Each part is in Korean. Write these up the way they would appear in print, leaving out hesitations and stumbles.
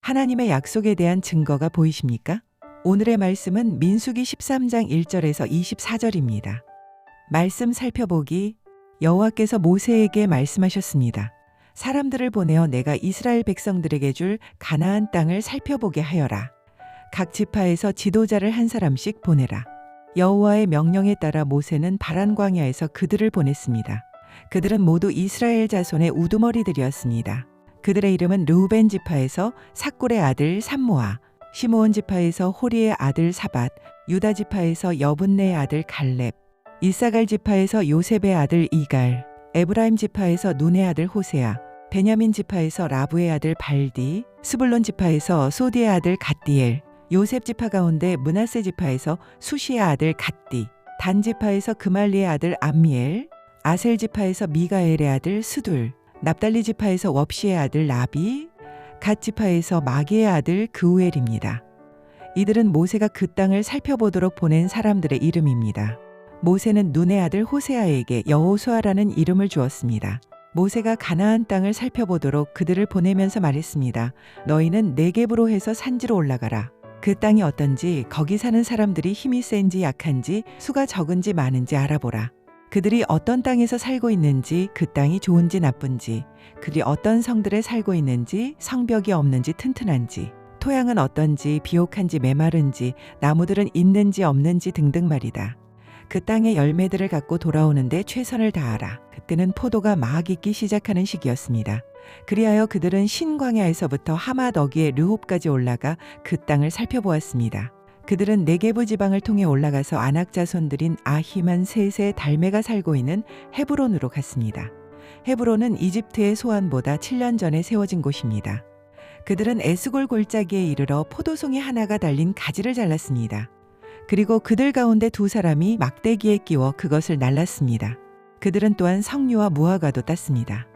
하나님의 약속에 대한 증거가 보이십니까? 오늘의 말씀은 민수기 13장 1절에서 24절입니다. 말씀 살펴보기. 여호와께서 모세에게 말씀하셨습니다. 사람들을 보내어 내가 이스라엘 백성들에게 줄 가나안 땅을 살펴보게 하여라. 각 지파에서 지도자를 한 사람씩 보내라. 여호와의 명령에 따라 모세는 바란 광야에서 그들을 보냈습니다. 그들은 모두 이스라엘 자손의 우두머리들이었습니다. 그들의 이름은 르우벤 지파에서 삭굴의 아들 삼모아, 시므온 지파에서 호리의 아들 사밧, 유다 지파에서 여분네의 아들 갈렙, 이사갈 지파에서 요셉의 아들 이갈, 에브라임 지파에서 눈의 아들 호세아, 베냐민 지파에서 라부의 아들 발디, 스불론 지파에서 소디의 아들 갓디엘, 요셉 지파 가운데 므낫세 지파에서 수시의 아들 갓디, 단 지파에서 그말리의 아들 암미엘, 아셀 지파에서 미가엘의 아들 스둘, 납달리 지파에서 웁시의 아들 라비, 갓 지파에서 마기의 아들 그우엘입니다. 이들은 모세가 그 땅을 살펴보도록 보낸 사람들의 이름입니다. 모세는 눈의 아들 호세아에게 여호수아라는 이름을 주었습니다. 모세가 가나안 땅을 살펴보도록 그들을 보내면서 말했습니다. 너희는 네겝으로 해서 산지로 올라가라. 그 땅이 어떤지, 거기 사는 사람들이 힘이 센지 약한지, 수가 적은지 많은지 알아보라. 그들이 어떤 땅에서 살고 있는지, 그 땅이 좋은지 나쁜지, 그들이 어떤 성들에 살고 있는지, 성벽이 없는지 튼튼한지, 토양은 어떤지, 비옥한지 메마른지, 나무들은 있는지 없는지 등등 말이다. 그 땅의 열매들을 갖고 돌아오는데 최선을 다하라. 그때는 포도가 막 익기 시작하는 시기였습니다. 그리하여 그들은 신광야에서부터 하맛 어귀의 르홉까지 올라가 그 땅을 살펴보았습니다. 그들은 네게부 지방을 통해 올라가서 아낙 자손들인 아히만 셋의 달메가 살고 있는 헤브론으로 갔습니다. 헤브론은 이집트의 소안보다 7년 전에 세워진 곳입니다. 그들은 에스골 골짜기에 이르러 포도송이 하나가 달린 가지를 잘랐습니다. 그리고 그들 가운데 두 사람이 막대기에 끼워 그것을 날랐습니다. 그들은 또한 석류와 무화과도 땄습니다.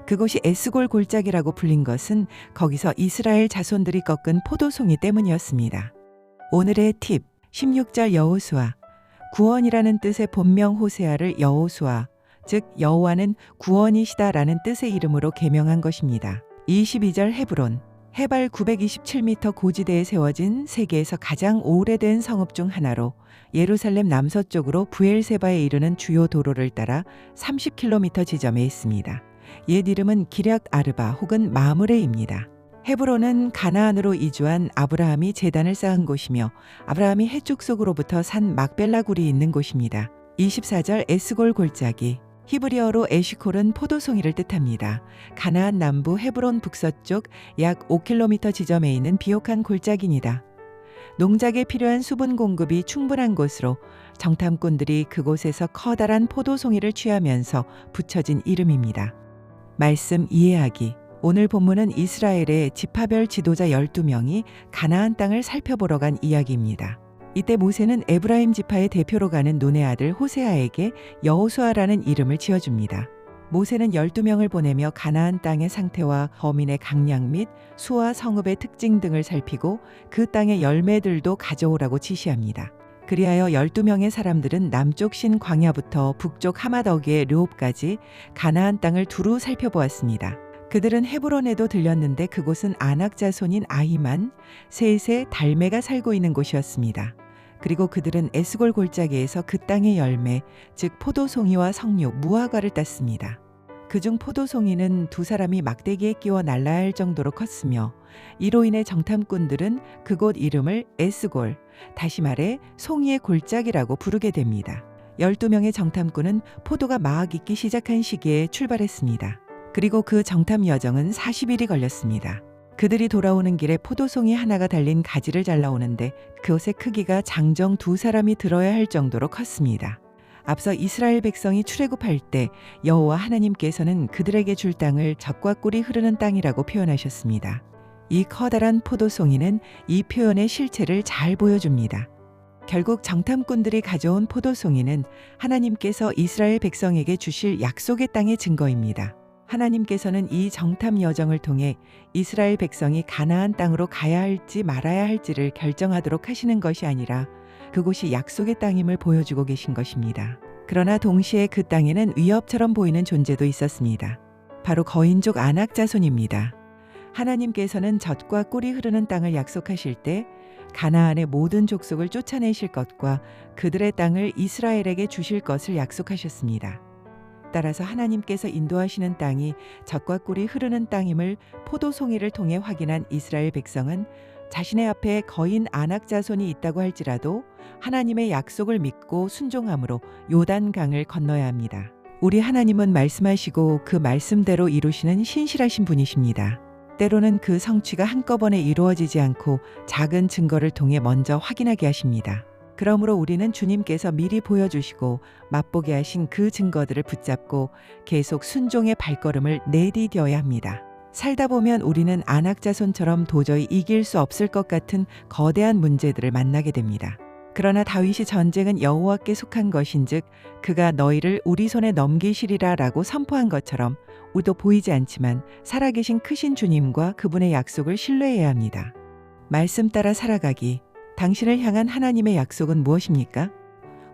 그곳이 에스골 골짜기라고 불린 것은 거기서 이스라엘 자손들이 꺾은 포도송이 때문이었습니다. 오늘의 팁, 16절 여호수아. 구원이라는 뜻의 본명 호세아를 여호수아, 즉 여호와는 구원이시다라는 뜻의 이름으로 계명한 것입니다. 22절 헤브론. 해발 927m 고지대에 세워진 세계에서 가장 오래된 성읍 중 하나로 예루살렘 남서쪽으로 부엘세바에 이르는 주요 도로를 따라 30km 지점에 있습니다. 옛 이름은 기럇 아르바 혹은 마므레입니다. 헤브론은 가나안으로 이주한 아브라함이 제단을 쌓은 곳이며 아브라함이 해쪽 속으로부터 산 막벨라 굴이 있는 곳입니다. 24절 에스골 골짜기. 히브리어로 에시콜은 포도송이를 뜻합니다. 가나안 남부 헤브론 북서쪽 약 5km 지점에 있는 비옥한 골짜기입니다. 농작에 필요한 수분 공급이 충분한 곳으로 정탐꾼들이 그곳에서 커다란 포도송이를 취하면서 붙여진 이름입니다. 말씀 이해하기. 오늘 본문은 이스라엘의 지파별 지도자 12명이 가나안 땅을 살펴보러 간 이야기입니다. 이때 모세는 에브라임 지파의 대표로 가는 눈의 아들 호세아에게 여호수아라는 이름을 지어줍니다. 모세는 12명을 보내며 가나안 땅의 상태와 거민의 강약 및 수와 성읍의 특징 등을 살피고 그 땅의 열매들도 가져오라고 지시합니다. 그리하여 12명의 사람들은 남쪽 신 광야부터 북쪽 하맛 어귀의 르홉까지 가나안 땅을 두루 살펴보았습니다. 그들은 헤브론에도 들렸는데 그곳은 아낙 자손인 아히만, 셋의 달메가 살고 있는 곳이었습니다. 그리고 그들은 에스골 골짜기에서 그 땅의 열매, 즉 포도송이와 석류, 무화과를 땄습니다. 그중 포도송이는 두 사람이 막대기에 끼워 날라야 할 정도로 컸으며 이로 인해 정탐꾼들은 그곳 이름을 에스골, 다시 말해 송이의 골짜기라고 부르게 됩니다. 12명의 정탐꾼은 포도가 막 익기 시작한 시기에 출발했습니다. 그리고 그 정탐 여정은 40일이 걸렸습니다. 그들이 돌아오는 길에 포도송이 하나가 달린 가지를 잘라오는데 그것의 크기가 장정 두 사람이 들어야 할 정도로 컸습니다. 앞서 이스라엘 백성이 출애굽할 때 여호와 하나님께서는 그들에게 줄 땅을 젖과 꿀이 흐르는 땅이라고 표현하셨습니다. 이 커다란 포도송이는 이 표현의 실체를 잘 보여줍니다. 결국 정탐꾼들이 가져온 포도송이는 하나님께서 이스라엘 백성에게 주실 약속의 땅의 증거입니다. 하나님께서는 이 정탐 여정을 통해 이스라엘 백성이 가나안 땅으로 가야 할지 말아야 할지를 결정하도록 하시는 것이 아니라 그곳이 약속의 땅임을 보여주고 계신 것입니다. 그러나 동시에 그 땅에는 위협처럼 보이는 존재도 있었습니다. 바로 거인족 아낙 자손입니다. 하나님께서는 젖과 꿀이 흐르는 땅을 약속하실 때 가나안의 모든 족속을 쫓아내실 것과 그들의 땅을 이스라엘에게 주실 것을 약속하셨습니다. 따라서 하나님께서 인도하시는 땅이 젖과 꿀이 흐르는 땅임을 포도송이를 통해 확인한 이스라엘 백성은 자신의 앞에 거인 아낙 자손이 있다고 할지라도 하나님의 약속을 믿고 순종함으로 요단강을 건너야 합니다. 우리 하나님은 말씀하시고 그 말씀대로 이루시는 신실하신 분이십니다. 때로는 그 성취가 한꺼번에 이루어지지 않고 작은 증거를 통해 먼저 확인하게 하십니다. 그러므로 우리는 주님께서 미리 보여주시고 맛보게 하신 그 증거들을 붙잡고 계속 순종의 발걸음을 내디뎌야 합니다. 살다 보면 우리는 아낙 자손처럼 도저히 이길 수 없을 것 같은 거대한 문제들을 만나게 됩니다. 그러나 다윗이 전쟁은 여호와께 속한 것인즉 그가 너희를 우리 손에 넘기시리라 라고 선포한 것처럼 우리도 보이지 않지만 살아계신 크신 주님과 그분의 약속을 신뢰해야 합니다. 말씀 따라 살아가기. 당신을 향한 하나님의 약속은 무엇입니까?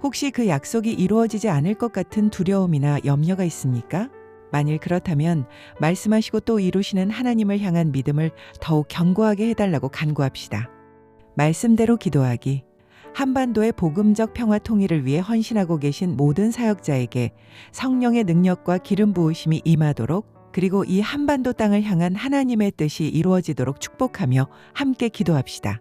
혹시 그 약속이 이루어지지 않을 것 같은 두려움이나 염려가 있습니까? 만일 그렇다면 말씀하시고 또 이루시는 하나님을 향한 믿음을 더욱 견고하게 해달라고 간구합시다. 말씀대로 기도하기. 한반도의 복음적 평화 통일을 위해 헌신하고 계신 모든 사역자에게 성령의 능력과 기름 부으심이 임하도록, 그리고 이 한반도 땅을 향한 하나님의 뜻이 이루어지도록 축복하며 함께 기도합시다.